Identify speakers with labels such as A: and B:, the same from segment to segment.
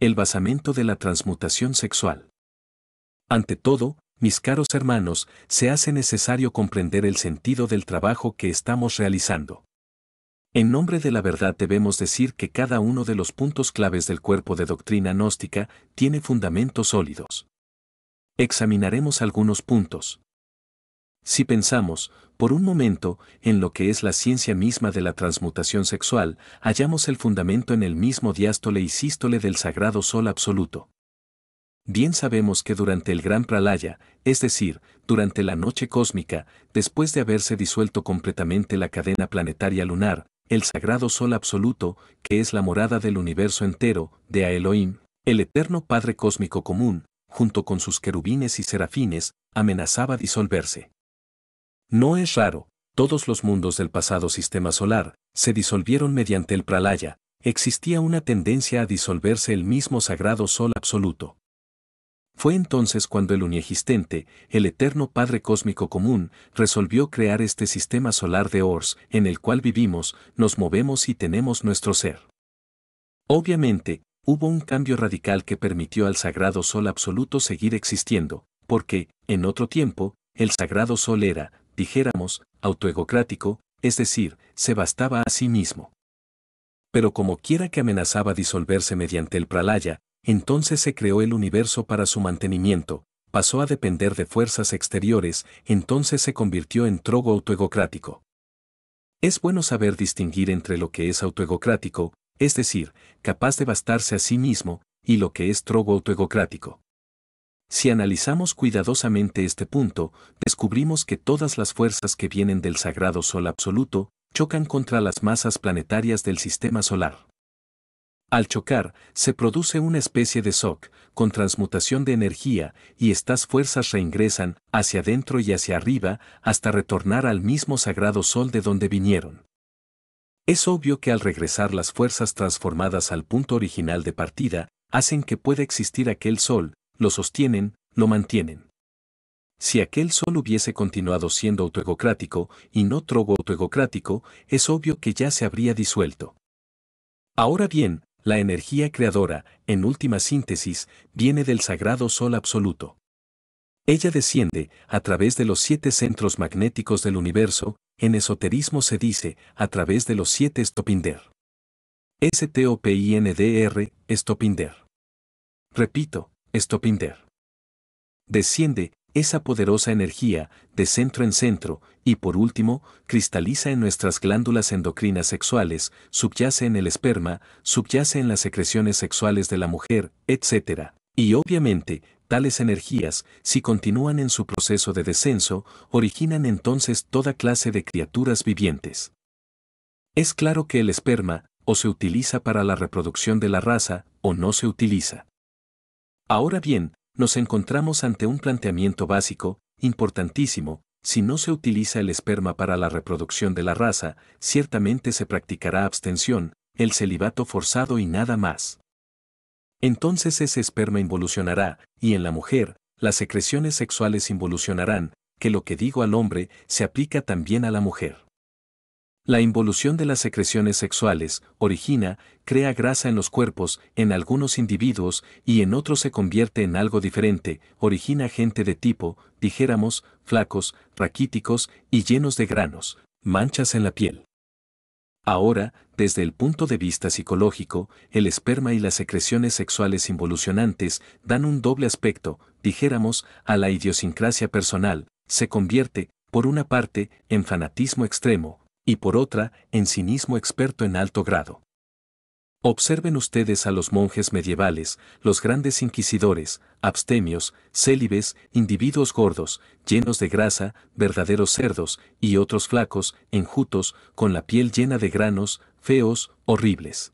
A: El basamento de la transmutación sexual. Ante todo, mis caros hermanos, se hace necesario comprender el sentido del trabajo que estamos realizando. En nombre de la verdad debemos decir que cada uno de los puntos claves del cuerpo de doctrina gnóstica tiene fundamentos sólidos. Examinaremos algunos puntos. Si pensamos, por un momento, en lo que es la ciencia misma de la transmutación sexual, hallamos el fundamento en el mismo diástole y sístole del sagrado sol absoluto. Bien sabemos que durante el gran pralaya, es decir, durante la noche cósmica, después de haberse disuelto completamente la cadena planetaria lunar, el sagrado sol absoluto, que es la morada del universo entero, de a Elohim, el eterno Padre cósmico común, junto con sus querubines y serafines, amenazaba disolverse. No es raro, todos los mundos del pasado sistema solar se disolvieron mediante el pralaya, existía una tendencia a disolverse el mismo sagrado sol absoluto. Fue entonces cuando el uniexistente, el eterno Padre cósmico común, resolvió crear este sistema solar de Ors, en el cual vivimos, nos movemos y tenemos nuestro ser. Obviamente, hubo un cambio radical que permitió al sagrado sol absoluto seguir existiendo, porque, en otro tiempo, el sagrado sol era, dijéramos, autoegocrático, es decir, se bastaba a sí mismo. Pero como quiera que amenazaba disolverse mediante el pralaya, entonces se creó el universo para su mantenimiento, pasó a depender de fuerzas exteriores, entonces se convirtió en trogo autoegocrático. Es bueno saber distinguir entre lo que es autoegocrático, es decir, capaz de bastarse a sí mismo, y lo que es trogo autoegocrático. Si analizamos cuidadosamente este punto, descubrimos que todas las fuerzas que vienen del sagrado sol absoluto chocan contra las masas planetarias del sistema solar. Al chocar, se produce una especie de shock, con transmutación de energía, y estas fuerzas reingresan hacia adentro y hacia arriba hasta retornar al mismo sagrado sol de donde vinieron. Es obvio que al regresar las fuerzas transformadas al punto original de partida, hacen que pueda existir aquel sol, lo sostienen, lo mantienen. Si aquel sol hubiese continuado siendo autoegocrático y no trogo autoegocrático, es obvio que ya se habría disuelto. Ahora bien, la energía creadora, en última síntesis, viene del sagrado sol absoluto. Ella desciende, a través de los 7 centros magnéticos del universo, en esoterismo se dice, a través de los 7 Stopinder. S-T-O-P-I-N-D-R, Stopinder. Repito, Stopinder. Desciende, esa poderosa energía, de centro en centro, y por último, cristaliza en nuestras glándulas endocrinas sexuales, subyace en el esperma, subyace en las secreciones sexuales de la mujer, etc. Y obviamente, tales energías, si continúan en su proceso de descenso, originan entonces toda clase de criaturas vivientes. Es claro que el esperma, o se utiliza para la reproducción de la raza, o no se utiliza. Ahora bien, nos encontramos ante un planteamiento básico, importantísimo: si no se utiliza el esperma para la reproducción de la raza, ciertamente se practicará abstención, el celibato forzado y nada más. Entonces ese esperma involucionará, y en la mujer, las secreciones sexuales involucionarán, que lo que digo al hombre, se aplica también a la mujer. La involución de las secreciones sexuales crea grasa en los cuerpos, en algunos individuos, y en otros se convierte en algo diferente, origina gente de tipo, dijéramos, flacos, raquíticos y llenos de granos, manchas en la piel. Ahora, desde el punto de vista psicológico, el esperma y las secreciones sexuales involucionantes dan un doble aspecto, dijéramos, a la idiosincrasia personal, se convierte, por una parte, en fanatismo extremo, y por otra, en cinismo experto en alto grado. Observen ustedes a los monjes medievales, los grandes inquisidores, abstemios, célibes, individuos gordos, llenos de grasa, verdaderos cerdos, y otros flacos, enjutos, con la piel llena de granos, feos, horribles.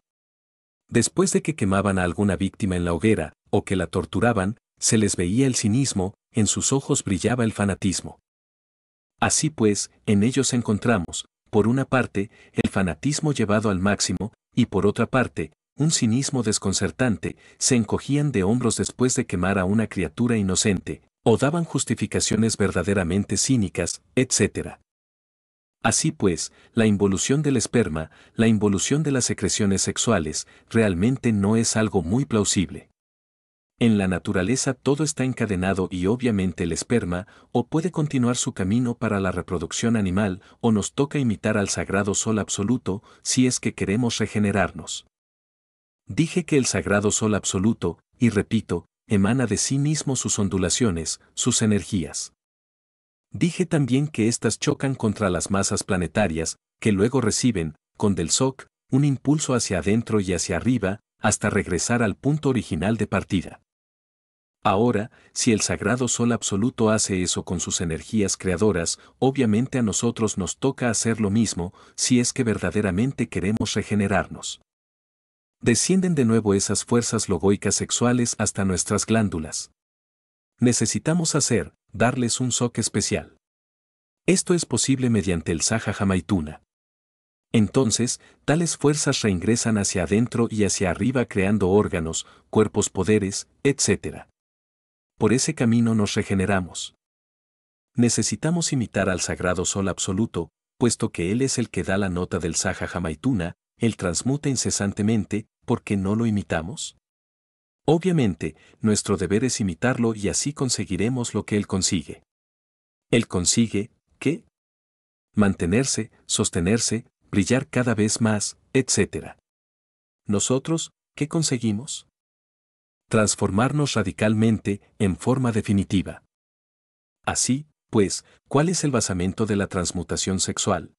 A: Después de que quemaban a alguna víctima en la hoguera, o que la torturaban, se les veía el cinismo, en sus ojos brillaba el fanatismo. Así pues, en ellos encontramos, por una parte, el fanatismo llevado al máximo, y por otra parte, un cinismo desconcertante, se encogían de hombros después de quemar a una criatura inocente, o daban justificaciones verdaderamente cínicas, etc. Así pues, la involución del esperma, la involución de las secreciones sexuales, realmente no es algo muy plausible. En la naturaleza todo está encadenado y obviamente el esperma, o puede continuar su camino para la reproducción animal, o nos toca imitar al sagrado sol absoluto, si es que queremos regenerarnos. Dije que el sagrado sol absoluto, y repito, emana de sí mismo sus ondulaciones, sus energías. Dije también que éstas chocan contra las masas planetarias, que luego reciben, con del SOC, un impulso hacia adentro y hacia arriba, hasta regresar al punto original de partida. Ahora, si el sagrado sol absoluto hace eso con sus energías creadoras, obviamente a nosotros nos toca hacer lo mismo, si es que verdaderamente queremos regenerarnos. Descienden de nuevo esas fuerzas logoicas sexuales hasta nuestras glándulas. Necesitamos darles un soque especial. Esto es posible mediante el Saha Maituna. Entonces, tales fuerzas reingresan hacia adentro y hacia arriba creando órganos, cuerpos, poderes, etc. Por ese camino nos regeneramos. Necesitamos imitar al sagrado sol absoluto, puesto que él es el que da la nota del Saha Maituna, él transmuta incesantemente, ¿por qué no lo imitamos? Obviamente, nuestro deber es imitarlo y así conseguiremos lo que él consigue. Él consigue, ¿qué? Mantenerse, sostenerse, brillar cada vez más, etc. Nosotros, ¿qué conseguimos? Transformarnos radicalmente, en forma definitiva. Así, pues, ¿cuál es el basamento de la transmutación sexual?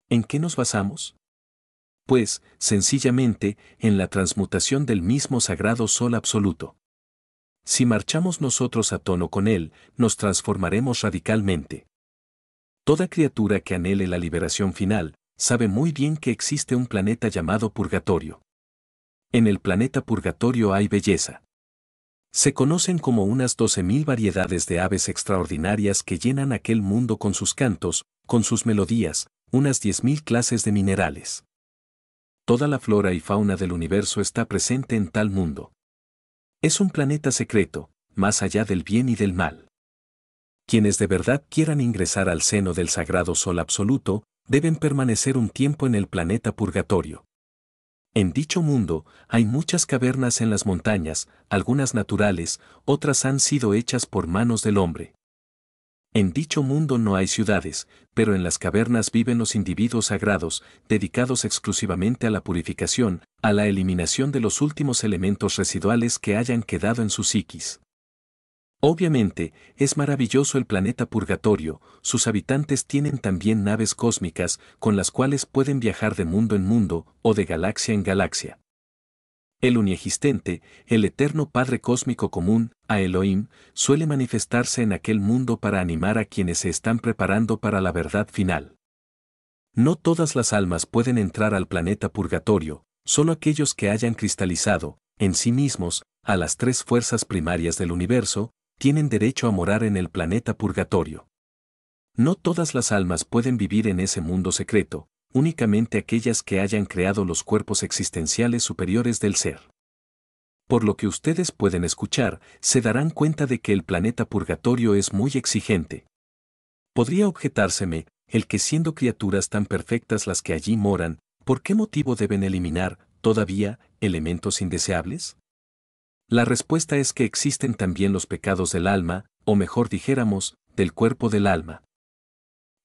A: ¿En qué nos basamos? Pues, sencillamente, en la transmutación del mismo sagrado sol absoluto. Si marchamos nosotros a tono con él, nos transformaremos radicalmente. Toda criatura que anhele la liberación final, sabe muy bien que existe un planeta llamado purgatorio. En el planeta purgatorio hay belleza. Se conocen como unas 12.000 variedades de aves extraordinarias que llenan aquel mundo con sus cantos, con sus melodías, unas 10.000 clases de minerales. Toda la flora y fauna del universo está presente en tal mundo. Es un planeta secreto, más allá del bien y del mal. Quienes de verdad quieran ingresar al seno del sagrado sol absoluto, deben permanecer un tiempo en el planeta purgatorio. En dicho mundo, hay muchas cavernas en las montañas, algunas naturales, otras han sido hechas por manos del hombre. En dicho mundo no hay ciudades, pero en las cavernas viven los individuos sagrados, dedicados exclusivamente a la purificación, a la eliminación de los últimos elementos residuales que hayan quedado en su psiquis. Obviamente, es maravilloso el planeta purgatorio, sus habitantes tienen también naves cósmicas, con las cuales pueden viajar de mundo en mundo, o de galaxia en galaxia. El uniexistente, el eterno Padre Cósmico Común, a Elohim, suele manifestarse en aquel mundo para animar a quienes se están preparando para la verdad final. No todas las almas pueden entrar al planeta purgatorio, solo aquellos que hayan cristalizado, en sí mismos, a las tres fuerzas primarias del universo, tienen derecho a morar en el planeta purgatorio. No todas las almas pueden vivir en ese mundo secreto, únicamente aquellas que hayan creado los cuerpos existenciales superiores del ser. Por lo que ustedes pueden escuchar, se darán cuenta de que el planeta purgatorio es muy exigente. Podría objetárseme, el que siendo criaturas tan perfectas las que allí moran, ¿por qué motivo deben eliminar, todavía, elementos indeseables? La respuesta es que existen también los pecados del alma, o mejor dijéramos, del cuerpo del alma.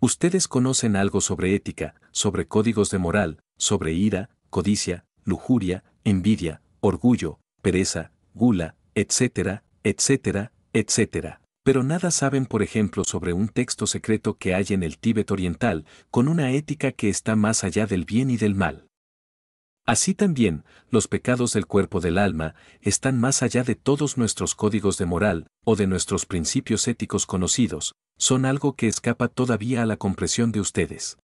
A: Ustedes conocen algo sobre ética, sobre códigos de moral, sobre ira, codicia, lujuria, envidia, orgullo, pereza, gula, etcétera, etcétera, etcétera. Pero nada saben, por ejemplo, sobre un texto secreto que hay en el Tíbet oriental, con una ética que está más allá del bien y del mal. Así también, los pecados del cuerpo del alma están más allá de todos nuestros códigos de moral, o de nuestros principios éticos conocidos, son algo que escapa todavía a la comprensión de ustedes.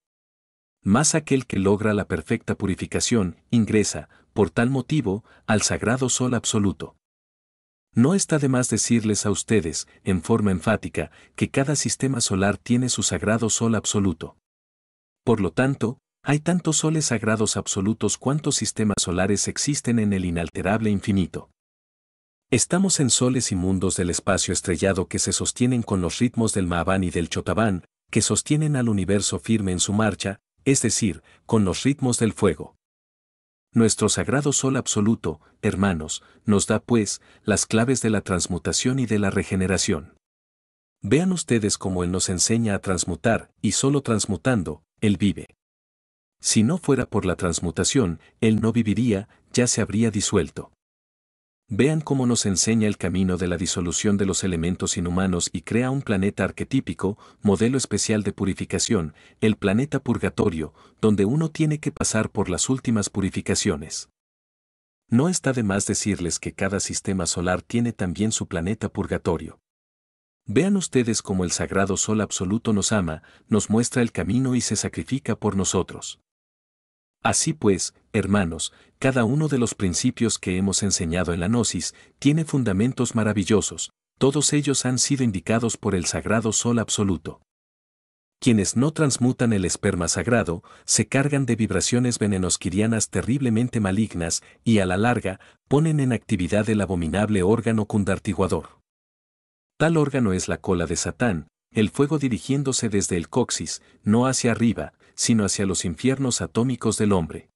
A: Más aquel que logra la perfecta purificación, ingresa, por tal motivo, al sagrado sol absoluto. No está de más decirles a ustedes, en forma enfática, que cada sistema solar tiene su sagrado sol absoluto. Por lo tanto, hay tantos soles sagrados absolutos cuantos sistemas solares existen en el inalterable infinito. Estamos en soles y mundos del espacio estrellado que se sostienen con los ritmos del Mahaván y del Chotabán, que sostienen al universo firme en su marcha, es decir, con los ritmos del fuego. Nuestro sagrado sol absoluto, hermanos, nos da pues las claves de la transmutación y de la regeneración. Vean ustedes cómo Él nos enseña a transmutar, y solo transmutando, Él vive. Si no fuera por la transmutación, Él no viviría, ya se habría disuelto. Vean cómo nos enseña el camino de la disolución de los elementos inhumanos y crea un planeta arquetípico, modelo especial de purificación, el planeta purgatorio, donde uno tiene que pasar por las últimas purificaciones. No está de más decirles que cada sistema solar tiene también su planeta purgatorio. Vean ustedes cómo el sagrado Sol absoluto nos ama, nos muestra el camino y se sacrifica por nosotros. Así pues, hermanos, cada uno de los principios que hemos enseñado en la Gnosis tiene fundamentos maravillosos, todos ellos han sido indicados por el sagrado Sol absoluto. Quienes no transmutan el esperma sagrado, se cargan de vibraciones venenosquirianas terriblemente malignas y a la larga, ponen en actividad el abominable órgano cundartiguador. Tal órgano es la cola de Satán, el fuego dirigiéndose desde el coxis, no hacia arriba, sino hacia los infiernos atómicos del hombre.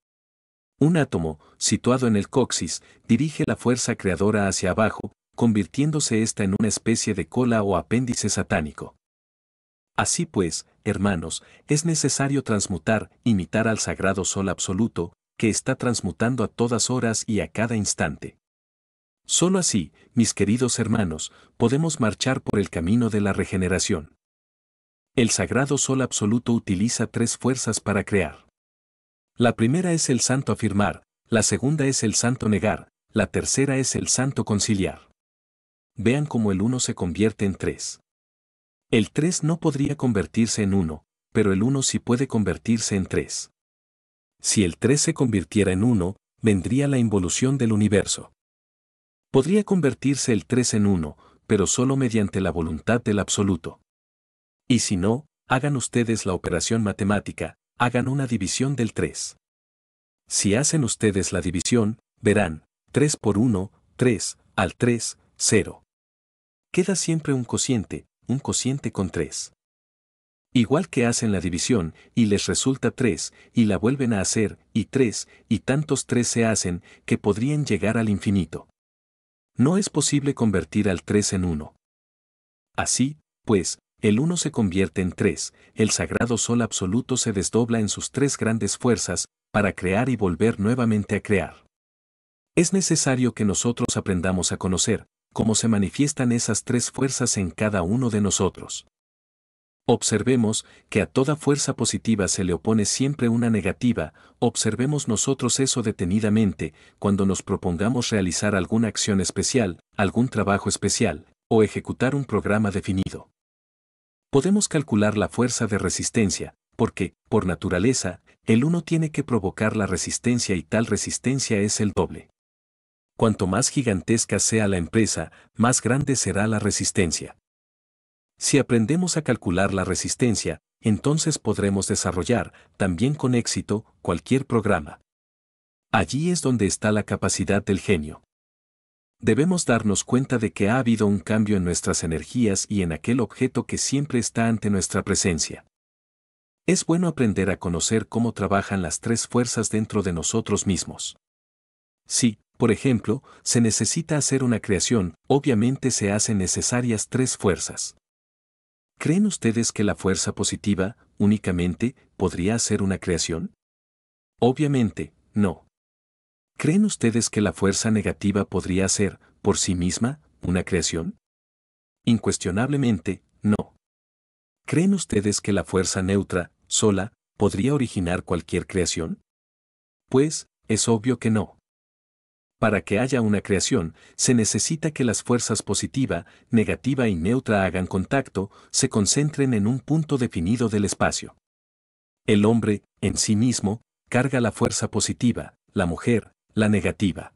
A: Un átomo, situado en el coxis, dirige la fuerza creadora hacia abajo, convirtiéndose ésta en una especie de cola o apéndice satánico. Así pues, hermanos, es necesario transmutar, imitar al sagrado Sol absoluto, que está transmutando a todas horas y a cada instante. Solo así, mis queridos hermanos, podemos marchar por el camino de la regeneración. El sagrado Sol absoluto utiliza tres fuerzas para crear. La primera es el santo afirmar, la segunda es el santo negar, la tercera es el santo conciliar. Vean cómo el uno se convierte en tres. El 3 no podría convertirse en 1, pero el 1 sí puede convertirse en 3. Si el 3 se convirtiera en 1, vendría la involución del universo. Podría convertirse el 3 en 1, pero solo mediante la voluntad del absoluto. Y si no, hagan ustedes la operación matemática, hagan una división del 3. Si hacen ustedes la división, verán, 3 por 1, 3, al 3, 0. Queda siempre un cociente con 3. Igual que hacen la división, y les resulta 3, y la vuelven a hacer, y 3, y tantos 3 se hacen, que podrían llegar al infinito. No es posible convertir al 3 en 1. Así, pues, el 1 se convierte en 3, el sagrado Sol absoluto se desdobla en sus tres grandes fuerzas, para crear y volver nuevamente a crear. Es necesario que nosotros aprendamos a conocer cómo se manifiestan esas tres fuerzas en cada uno de nosotros. Observemos que a toda fuerza positiva se le opone siempre una negativa, observemos nosotros eso detenidamente cuando nos propongamos realizar alguna acción especial, algún trabajo especial, o ejecutar un programa definido. Podemos calcular la fuerza de resistencia, porque, por naturaleza, el uno tiene que provocar la resistencia y tal resistencia es el doble. Cuanto más gigantesca sea la empresa, más grande será la resistencia. Si aprendemos a calcular la resistencia, entonces podremos desarrollar, también con éxito, cualquier programa. Allí es donde está la capacidad del genio. Debemos darnos cuenta de que ha habido un cambio en nuestras energías y en aquel objeto que siempre está ante nuestra presencia. Es bueno aprender a conocer cómo trabajan las tres fuerzas dentro de nosotros mismos. Si, por ejemplo, se necesita hacer una creación, obviamente se hacen necesarias tres fuerzas. ¿Creen ustedes que la fuerza positiva, únicamente, podría hacer una creación? Obviamente, no. ¿Creen ustedes que la fuerza negativa podría hacer, por sí misma, una creación? Incuestionablemente, no. ¿Creen ustedes que la fuerza neutra, sola, podría originar cualquier creación? Pues, es obvio que no. Para que haya una creación, se necesita que las fuerzas positiva, negativa y neutra hagan contacto, se concentren en un punto definido del espacio. El hombre, en sí mismo, carga la fuerza positiva, la mujer, la negativa.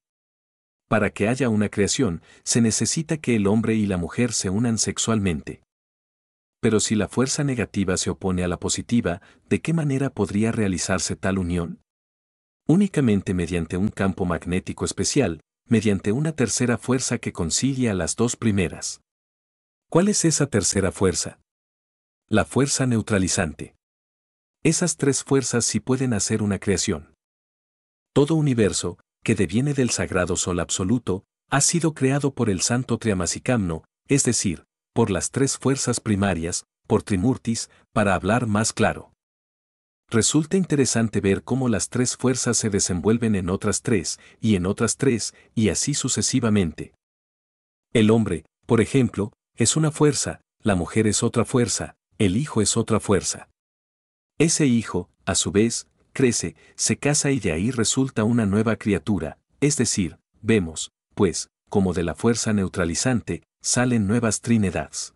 A: Para que haya una creación, se necesita que el hombre y la mujer se unan sexualmente. Pero si la fuerza negativa se opone a la positiva, ¿de qué manera podría realizarse tal unión? Únicamente mediante un campo magnético especial, mediante una tercera fuerza que concilia a las dos primeras. ¿Cuál es esa tercera fuerza? La fuerza neutralizante. Esas tres fuerzas sí pueden hacer una creación. Todo universo, que deviene del sagrado Sol absoluto, ha sido creado por el santo Triamasikamno, es decir, por las tres fuerzas primarias, por Trimurtis, para hablar más claro. Resulta interesante ver cómo las tres fuerzas se desenvuelven en otras tres, y en otras tres, y así sucesivamente. El hombre, por ejemplo, es una fuerza, la mujer es otra fuerza, el hijo es otra fuerza. Ese hijo, a su vez, crece, se casa y de ahí resulta una nueva criatura, es decir, vemos, pues, como de la fuerza neutralizante, salen nuevas trinidades.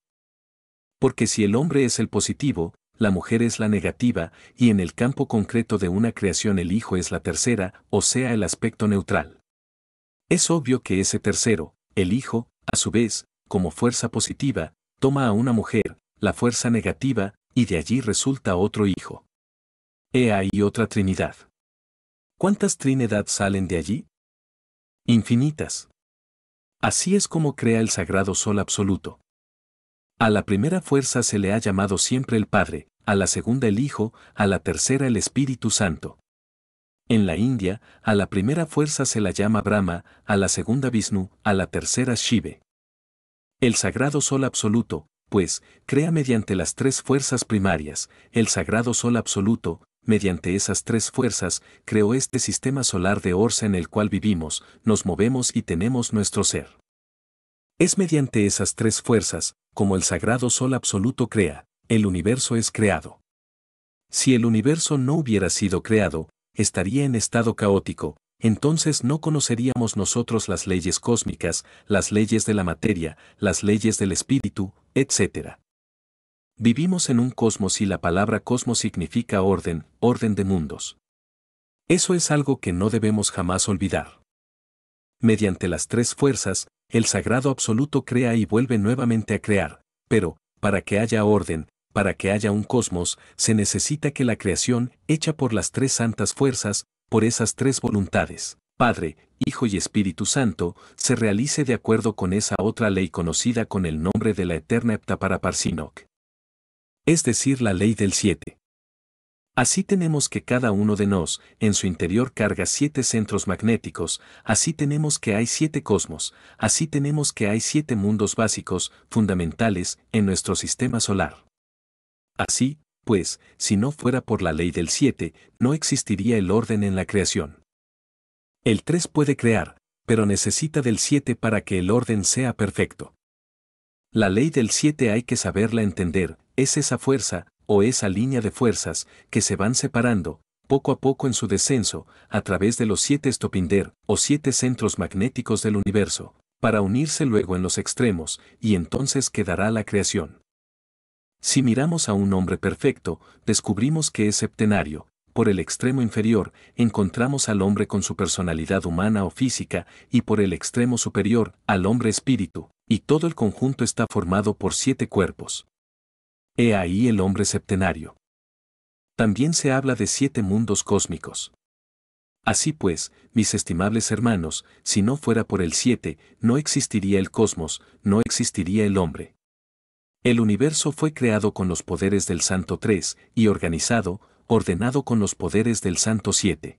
A: Porque si el hombre es el positivo, la mujer es la negativa, y en el campo concreto de una creación el hijo es la tercera, o sea el aspecto neutral. Es obvio que ese tercero, el hijo, a su vez, como fuerza positiva, toma a una mujer, la fuerza negativa, y de allí resulta otro hijo. He ahí otra trinidad. ¿Cuántas trinidades salen de allí? Infinitas. Así es como crea el sagrado Sol absoluto. A la primera fuerza se le ha llamado siempre el Padre, a la segunda el Hijo, a la tercera el Espíritu Santo. En la India, a la primera fuerza se la llama Brahma, a la segunda Vishnu, a la tercera Shiva. El sagrado Sol absoluto, pues, crea mediante las tres fuerzas primarias, el sagrado Sol absoluto, mediante esas tres fuerzas, creó este sistema solar de Orsa en el cual vivimos, nos movemos y tenemos nuestro ser. Es mediante esas tres fuerzas, como el sagrado Sol absoluto crea, el universo es creado. Si el universo no hubiera sido creado, estaría en estado caótico, entonces no conoceríamos nosotros las leyes cósmicas, las leyes de la materia, las leyes del espíritu, etc. Vivimos en un cosmos y la palabra cosmos significa orden, orden de mundos. Eso es algo que no debemos jamás olvidar. Mediante las tres fuerzas, el sagrado absoluto crea y vuelve nuevamente a crear, pero, para que haya orden, para que haya un cosmos, se necesita que la creación, hecha por las tres santas fuerzas, por esas tres voluntades, Padre, Hijo y Espíritu Santo, se realice de acuerdo con esa otra ley conocida con el nombre de la eterna Heptaparaparsinok. Es decir, la ley del 7. Así tenemos que cada uno de nos, en su interior carga 7 centros magnéticos, así tenemos que hay 7 cosmos, así tenemos que hay 7 mundos básicos, fundamentales, en nuestro sistema solar. Así, pues, si no fuera por la ley del 7, no existiría el orden en la creación. El 3 puede crear, pero necesita del 7 para que el orden sea perfecto. La ley del 7 hay que saberla entender, es esa fuerza, o esa línea de fuerzas, que se van separando, poco a poco en su descenso, a través de los 7 Stopinder, o 7 centros magnéticos del universo, para unirse luego en los extremos, y entonces quedará la creación. Si miramos a un hombre perfecto, descubrimos que es septenario. Por el extremo inferior, encontramos al hombre con su personalidad humana o física, y por el extremo superior, al hombre espíritu, y todo el conjunto está formado por 7 cuerpos. He ahí el hombre septenario. También se habla de 7 mundos cósmicos. Así pues, mis estimables hermanos, si no fuera por el 7, no existiría el cosmos, no existiría el hombre. El universo fue creado con los poderes del Santo 3, y organizado, ordenado con los poderes del Santo 7.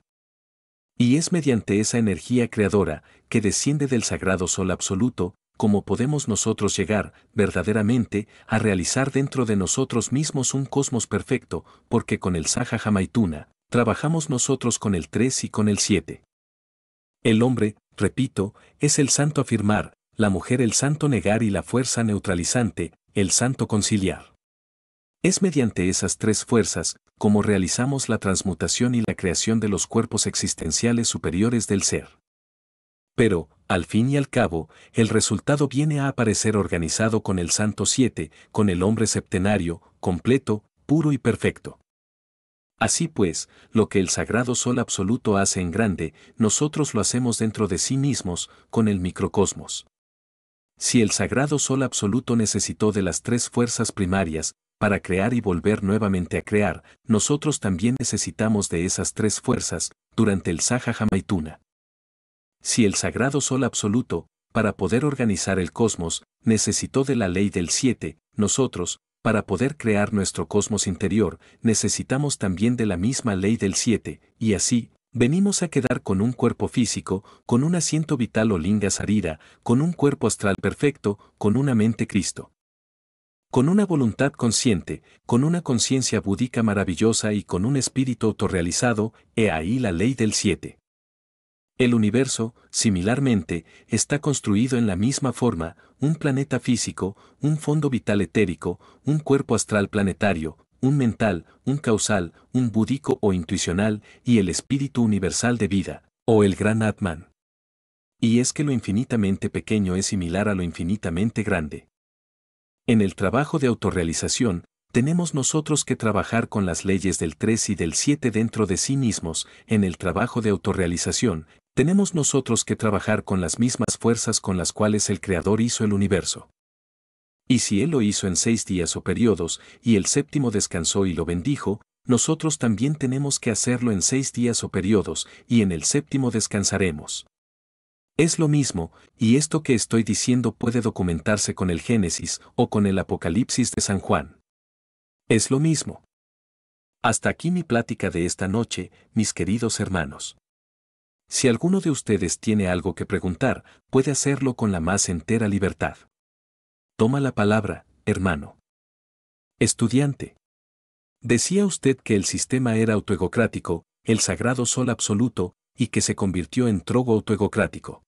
A: Y es mediante esa energía creadora, que desciende del sagrado Sol absoluto, como podemos nosotros llegar, verdaderamente, a realizar dentro de nosotros mismos un cosmos perfecto, porque con el Sahaja Maituna, trabajamos nosotros con el 3 y con el 7. El hombre, repito, es el santo afirmar, la mujer el santo negar y la fuerza neutralizante, el santo conciliar. Es mediante esas tres fuerzas, como realizamos la transmutación y la creación de los cuerpos existenciales superiores del ser. Pero, al fin y al cabo, el resultado viene a aparecer organizado con el Santo 7, con el hombre septenario, completo, puro y perfecto. Así pues, lo que el sagrado Sol absoluto hace en grande, nosotros lo hacemos dentro de sí mismos, con el microcosmos. Si el sagrado Sol absoluto necesitó de las tres fuerzas primarias, para crear y volver nuevamente a crear, nosotros también necesitamos de esas tres fuerzas, durante el Sahaja Maituna. Si el sagrado Sol absoluto, para poder organizar el cosmos, necesitó de la ley del 7, nosotros, para poder crear nuestro cosmos interior, necesitamos también de la misma ley del 7, y así, venimos a quedar con un cuerpo físico, con un asiento vital o linga sarira, con un cuerpo astral perfecto, con una mente Cristo. Con una voluntad consciente, con una conciencia búdica maravillosa y con un espíritu autorrealizado, he ahí la ley del 7. El universo, similarmente, está construido en la misma forma, un planeta físico, un fondo vital etérico, un cuerpo astral planetario, un mental, un causal, un búdico o intuicional, y el espíritu universal de vida, o el gran Atman. Y es que lo infinitamente pequeño es similar a lo infinitamente grande. En el trabajo de autorrealización, tenemos nosotros que trabajar con las leyes del 3 y del 7 dentro de sí mismos. En el trabajo de autorrealización, tenemos nosotros que trabajar con las mismas fuerzas con las cuales el Creador hizo el universo. Y si Él lo hizo en 6 días o periodos, y el séptimo descansó y lo bendijo, nosotros también tenemos que hacerlo en 6 días o periodos, y en el séptimo descansaremos. Es lo mismo, y esto que estoy diciendo puede documentarse con el Génesis o con el Apocalipsis de San Juan. Es lo mismo. Hasta aquí mi plática de esta noche, mis queridos hermanos. Si alguno de ustedes tiene algo que preguntar, puede hacerlo con la más entera libertad. Toma la palabra, hermano. Estudiante. Decía usted que el sistema era autoegocrático, el sagrado sol absoluto, y que se convirtió en trogo autoegocrático.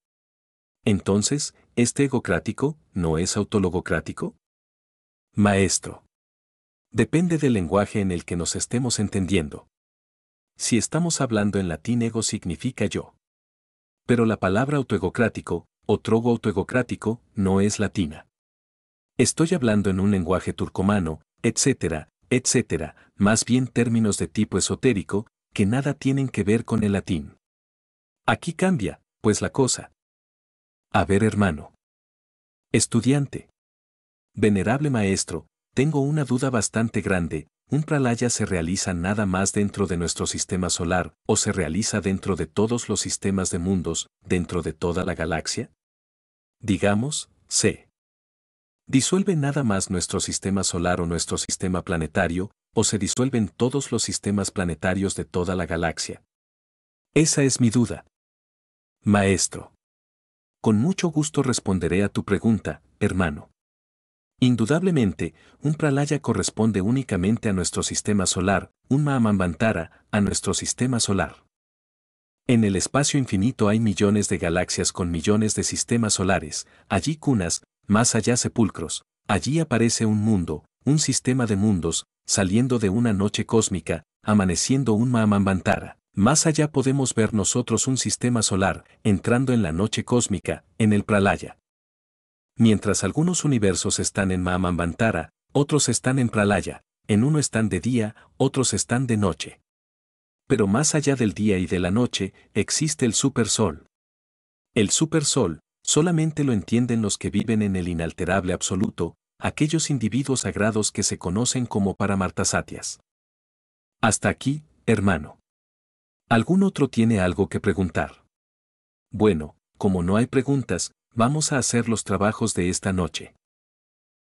A: Entonces, ¿este egocrático no es autologocrático? Maestro. Depende del lenguaje en el que nos estemos entendiendo. Si estamos hablando en latín, ego significa yo. Pero la palabra autoegocrático, o trogo autoegocrático, no es latina. Estoy hablando en un lenguaje turcomano, etcétera, etcétera, más bien términos de tipo esotérico, que nada tienen que ver con el latín. Aquí cambia, pues la cosa. A ver, hermano. Estudiante. Venerable maestro, tengo una duda bastante grande. ¿Un pralaya se realiza nada más dentro de nuestro sistema solar, o se realiza dentro de todos los sistemas de mundos, dentro de toda la galaxia? Digamos, ¿se disuelve nada más nuestro sistema solar o nuestro sistema planetario, o se disuelven todos los sistemas planetarios de toda la galaxia? Esa es mi duda. Maestro. Con mucho gusto responderé a tu pregunta, hermano. Indudablemente, un pralaya corresponde únicamente a nuestro sistema solar, un Mahammanvantara, a nuestro sistema solar. En el espacio infinito hay millones de galaxias con millones de sistemas solares, allí cunas, más allá sepulcros, allí aparece un mundo, un sistema de mundos, saliendo de una noche cósmica, amaneciendo un Mahammanvantara. Más allá podemos ver nosotros un sistema solar, entrando en la noche cósmica, en el pralaya. Mientras algunos universos están en Mahammanvantara, otros están en pralaya, en uno están de día, otros están de noche. Pero más allá del día y de la noche, existe el supersol. El supersol, solamente lo entienden los que viven en el inalterable absoluto, aquellos individuos sagrados que se conocen como Paramartasatyas. Hasta aquí, hermano. ¿Algún otro tiene algo que preguntar? Bueno, como no hay preguntas, vamos a hacer los trabajos de esta noche.